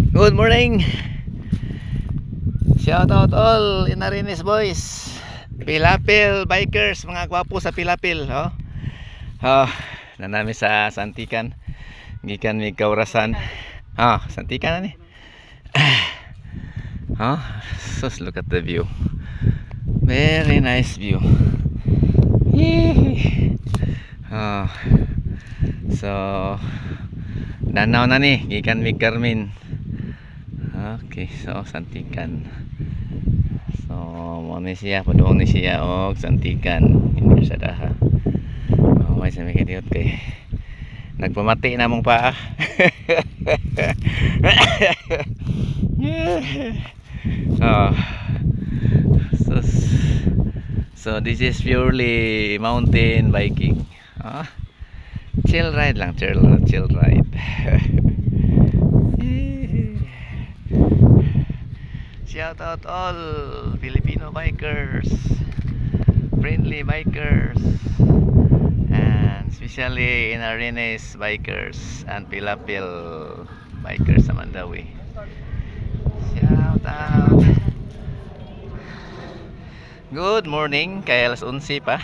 Good morning. Shout out all Inarines boys. Pilapil bikers, mga gwapo sa Pilapil, oh. Oh, nanami sa Santikan. Gikan mi Kaurasan. Ah, Santikan na ni. Oh, just look at the view. Very nice view. Oh. So, danaw na ni gikan mi Carmen. Okay, so Santikan. So, mo ni siya, padung ni siya og Santikan ini sa daha. Oh, may sa mi kadiot kay nagpamati na mong paa. Oh. So this is purely mountain biking. Chill ride lang, chill ride. Shout out all Filipino bikers, friendly bikers, and especially Inarines bikers and Pilapil bikers sa Mandawi. Shout out. Good morning, kaya alas 11 pa.